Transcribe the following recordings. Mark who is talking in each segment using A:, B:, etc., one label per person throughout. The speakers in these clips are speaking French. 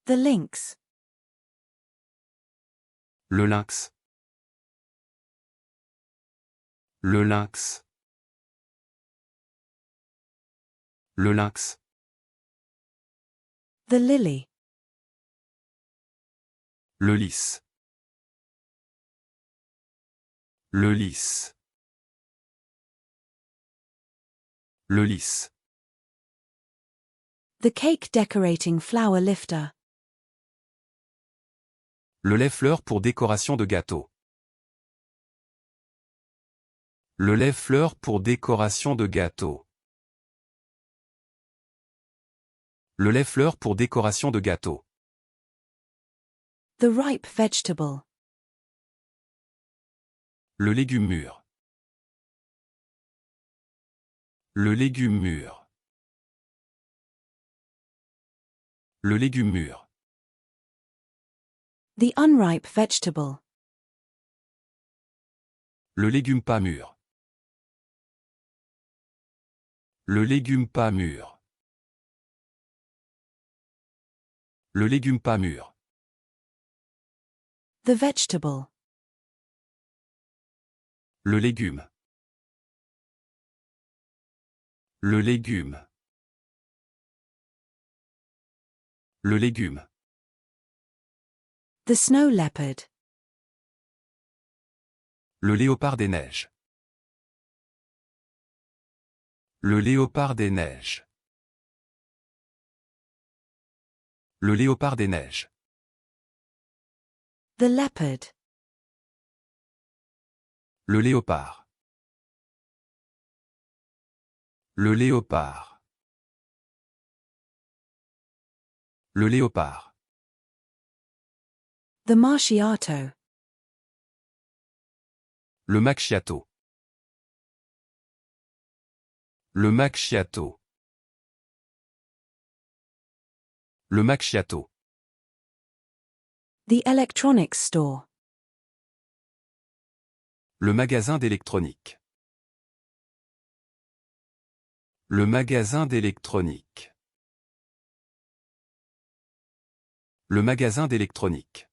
A: The lynx.
B: Le lynx. Le lynx. Le lynx.
A: The lily.
B: Le lys. Le lys. Le lys.
A: The cake decorating flower lifter.
B: Le lait-fleur pour décoration de gâteau. Le lait-fleur pour décoration de gâteau. Le lait-fleur pour décoration de gâteau.
A: The ripe vegetable.
B: Le légume mûr. Le légume mûr. Le légume mûr.
A: The unripe vegetable.
B: Le légume pas mûr. Le légume pas mûr. Le légume pas mûr.
A: The vegetable.
B: Le légume. Le légume. Le légume.
A: The snow leopard.
B: Le léopard des neiges. Le léopard des neiges. Le léopard des neiges.
A: The leopard.
B: Le léopard. Le léopard. Le léopard.
A: The macchiato.
B: Le macchiato. Le macchiato. Le macchiato.
A: The electronics store.
B: Le magasin d'électronique. Le magasin d'électronique. Le magasin d'électronique.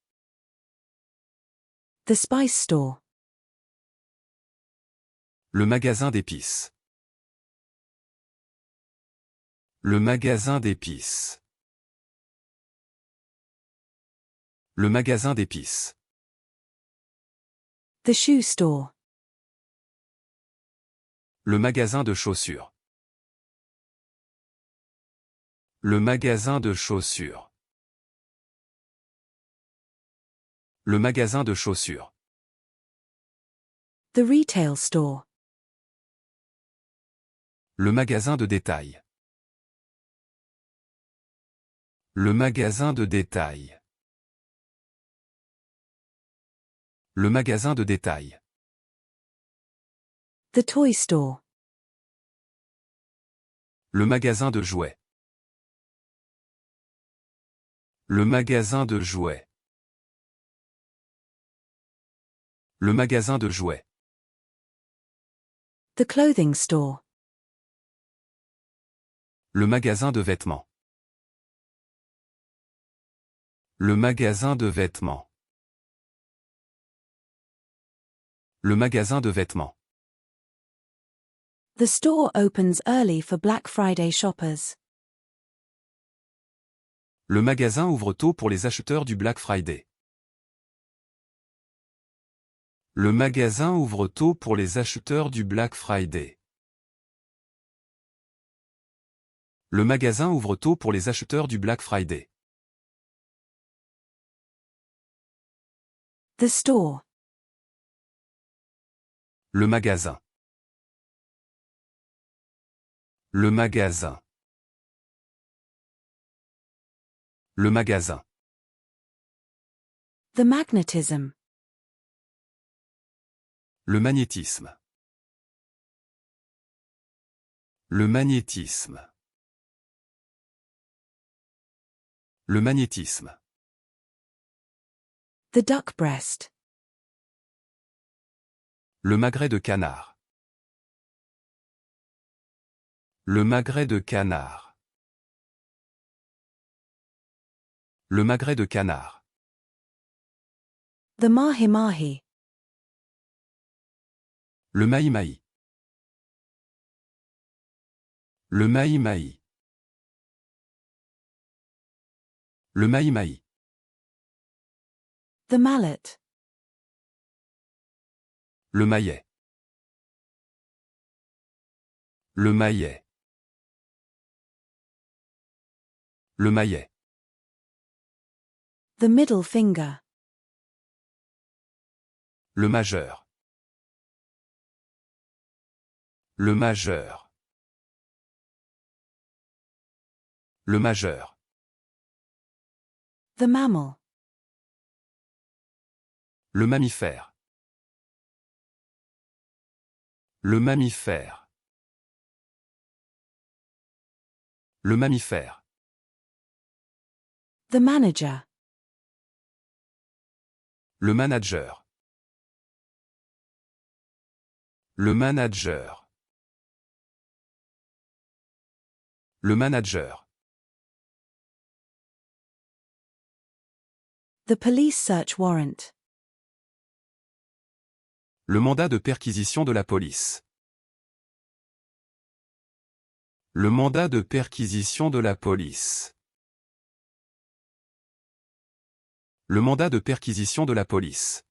A: The spice store.
B: Le magasin d'épices. Le magasin d'épices. Le magasin d'épices.
A: The shoe store.
B: Le magasin de chaussures. Le magasin de chaussures. Le magasin de chaussures.
A: The retail store.
B: Le magasin de détail. Le magasin de détail. Le magasin de détail.
A: The toy store.
B: Le magasin de jouets. Le magasin de jouets. Le magasin de jouets.
A: The clothing store.
B: Le magasin de vêtements. Le magasin de vêtements. Le magasin de vêtements.
A: The store opens early for Black Friday shoppers.
B: Le magasin ouvre tôt pour les acheteurs du Black Friday. Le magasin ouvre tôt pour les acheteurs du Black Friday. Le magasin ouvre tôt pour les acheteurs du Black Friday.
A: The store.
B: Le magasin. Le magasin. Le magasin.
A: The magnetism.
B: Le magnétisme. Le magnétisme. Le magnétisme.
A: The duck breast.
B: Le magret de canard. Le magret de canard. Le magret de canard.
A: The mahi-mahi.
B: Le mahi-mahi. Le mahi-mahi. Le mahi-mahi.
A: The mallet.
B: Le maillet. Le maillet. Le maillet.
A: The middle finger.
B: Le majeur. Le majeur. Le majeur.
A: The mammal.
B: Le mammifère. Le mammifère. Le mammifère.
A: The manager.
B: Le manager. Le manager. Le manager.
A: The police search warrant.
B: Le mandat de perquisition de la police. Le mandat de perquisition de la police. Le mandat de perquisition de la police.